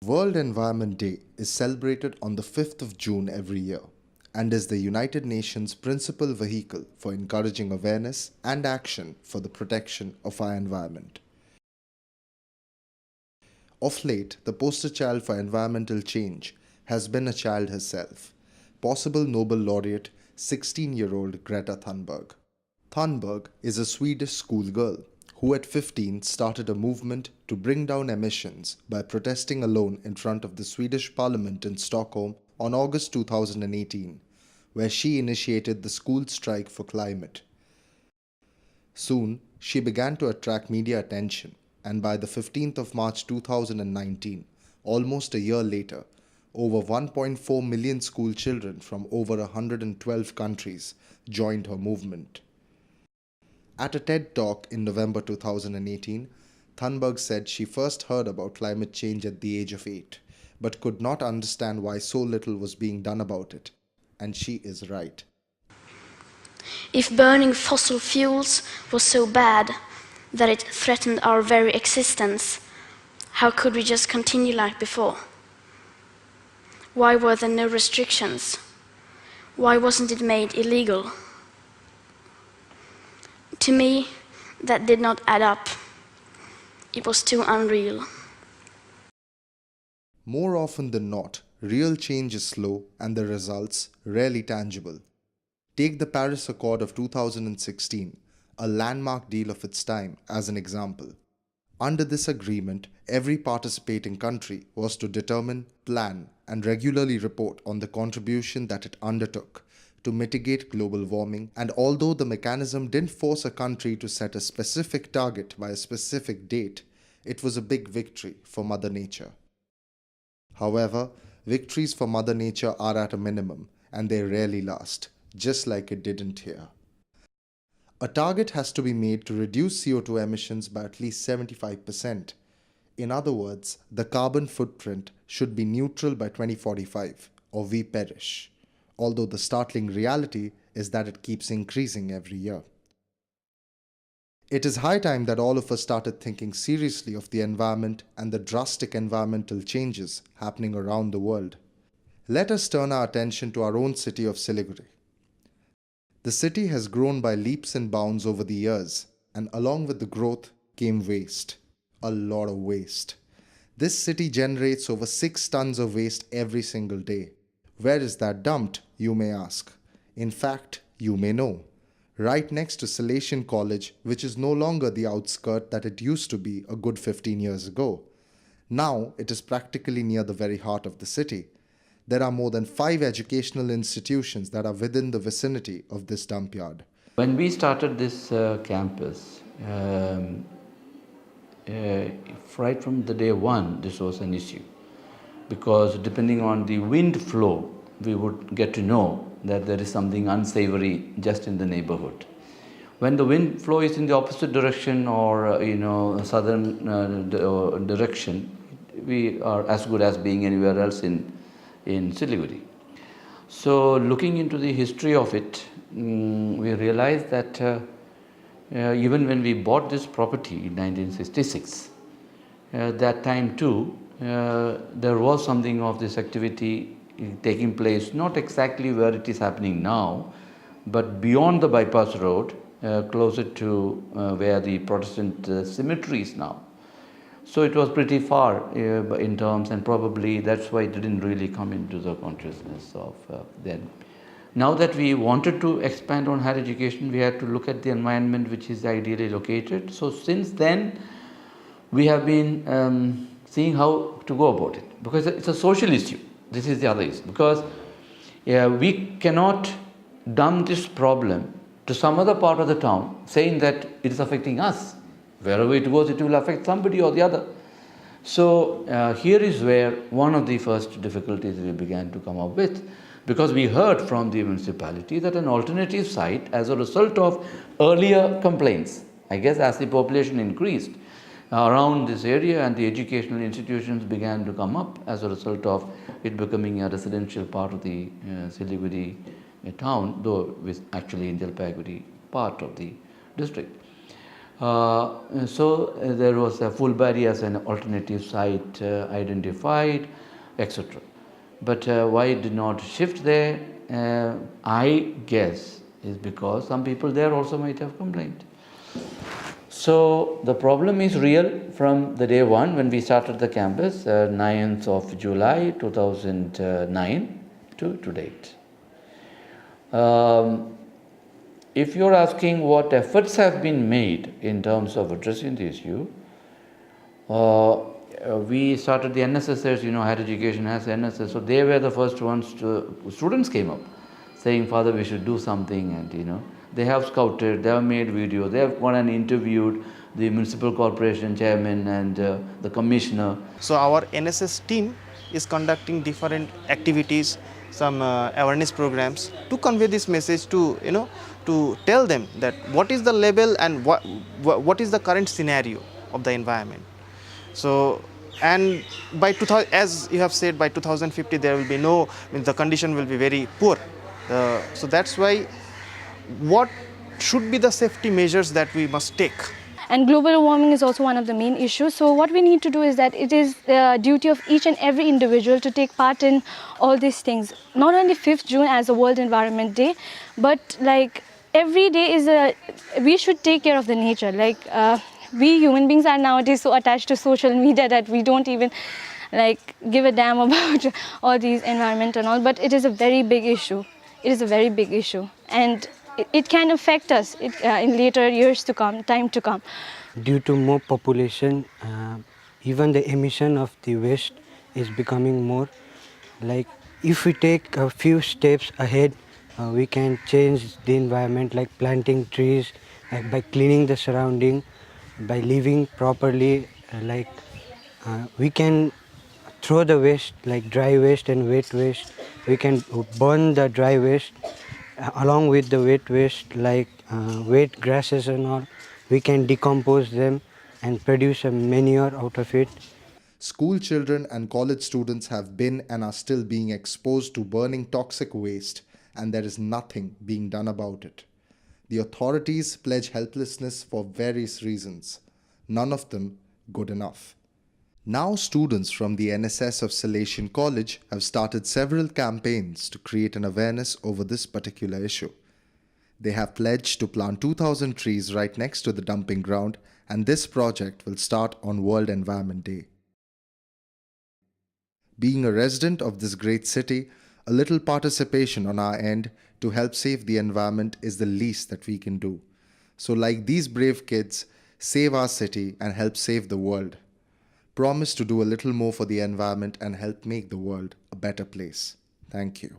World Environment Day is celebrated on the 5th of June every year and is the United Nations principal vehicle for encouraging awareness and action for the protection of our environment. Of late, the poster child for environmental change has been a child herself, possible Nobel laureate 16-year-old Greta Thunberg. Thunberg is a Swedish schoolgirl who at 15 started a movement to bring down emissions by protesting alone in front of the Swedish parliament in Stockholm on August 2018, where she initiated the school strike for climate. Soon, she began to attract media attention, and by the 15th of March 2019, almost a year later, over 1.4 million school children from over 112 countries joined her movement. At a TED Talk in November 2018, Thunberg said she first heard about climate change at the age of 8, but could not understand why so little was being done about it. And she is right. If burning fossil fuels was so bad that it threatened our very existence, how could we just continue like before? Why were there no restrictions? Why wasn't it made illegal? To me, that did not add up. It was too unreal. More often than not, real change is slow and the results rarely tangible. Take the Paris Accord of 2016, a landmark deal of its time, as an example. Under this agreement, every participating country was to determine, plan, and regularly report on the contribution that it undertook to mitigate global warming, and although the mechanism didn't force a country to set a specific target by a specific date, it was a big victory for Mother Nature. However, victories for Mother Nature are at a minimum, and they rarely last, just like it didn't here. A target has to be made to reduce CO2 emissions by at least 75%. In other words, the carbon footprint should be neutral by 2045, or we perish. Although the startling reality is that it keeps increasing every year. It is high time that all of us started thinking seriously of the environment and the drastic environmental changes happening around the world. Let us turn our attention to our own city of Siliguri. The city has grown by leaps and bounds over the years, and along with the growth came waste. A lot of waste. This city generates over 6 tons of waste every single day. Where is that dumped, you may ask? In fact, you may know. Right next to Salesian College, which is no longer the outskirt that it used to be a good 15 years ago. Now, it is practically near the very heart of the city. There are more than 5 educational institutions that are within the vicinity of this dump yard. When we started this campus, right from the day one, this was an issue. Because depending on the wind flow, we would get to know that there is something unsavory just in the neighborhood. When the wind flow is in the opposite direction or southern direction, we are as good as being anywhere else in Siliguri. So looking into the history of it, we realized that even when we bought this property in 1966, that time too, there was something of this activity taking place, not exactly where it is happening now, but beyond the bypass road, closer to where the Protestant cemetery is now. So it was pretty far in terms, and probably that's why it didn't really come into the consciousness of then. Now that we wanted to expand on higher education, we had to look at the environment which is ideally located. So since then, we have been seeing how to go about it, because it's a social issue. This is the other issue, because we cannot dump this problem to some other part of the town saying that it is affecting us. Wherever it goes, it will affect somebody or the other. So here is where one of the first difficulties we began to come up with, because we heard from the municipality that an alternative site, as a result of earlier complaints, I guess as the population increased around this area and the educational institutions began to come up as a result of it becoming a residential part of the Siliguri town, though with actually in Jalpaiguri part of the district. There was a Fulbari as an alternative site identified, etc. But why it did not shift there, I guess, is because some people there also might have complained. So the problem is real from the day one when we started the campus, 9th of July 2009 to date. If you're asking what efforts have been made in terms of addressing the issue, we started the NSSers, higher education has NSS, so they were the first ones students came up saying, Father, we should do something, and they have scouted, they have made videos, they have gone and interviewed the municipal corporation chairman and the commissioner. So our NSS team is conducting different activities, some awareness programs to convey this message to to tell them that what is the level and what is the current scenario of the environment. So, and by 2000, as you have said, by 2050 there will be the condition will be very poor. So that's why what should be the safety measures that we must take. And global warming is also one of the main issues. So what we need to do is that it is the duty of each and every individual to take part in all these things. Not only 5th June as a World Environment Day, but like every day we should take care of the nature. Like we human beings are nowadays so attached to social media that we don't even give a damn about all these environment and all. But it is a very big issue. It is a very big issue. And it can affect us in later years to come, time to come. Due to more population, even the emission of the waste is becoming more. Like if we take a few steps ahead, we can change the environment, like planting trees, by cleaning the surrounding, by living properly. We can throw the waste, like dry waste and wet waste. We can burn the dry waste along with the wet waste, like wet grasses and all. We can decompose them and produce a manure out of it. School children and college students have been and are still being exposed to burning toxic waste, and there is nothing being done about it. The authorities pledge helplessness for various reasons, none of them good enough. Now students from the NSS of Salesian College have started several campaigns to create an awareness over this particular issue. They have pledged to plant 2,000 trees right next to the dumping ground, and this project will start on World Environment Day. Being a resident of this great city, a little participation on our end to help save the environment is the least that we can do. So like these brave kids, save our city and help save the world. Promise to do a little more for the environment and help make the world a better place. Thank you.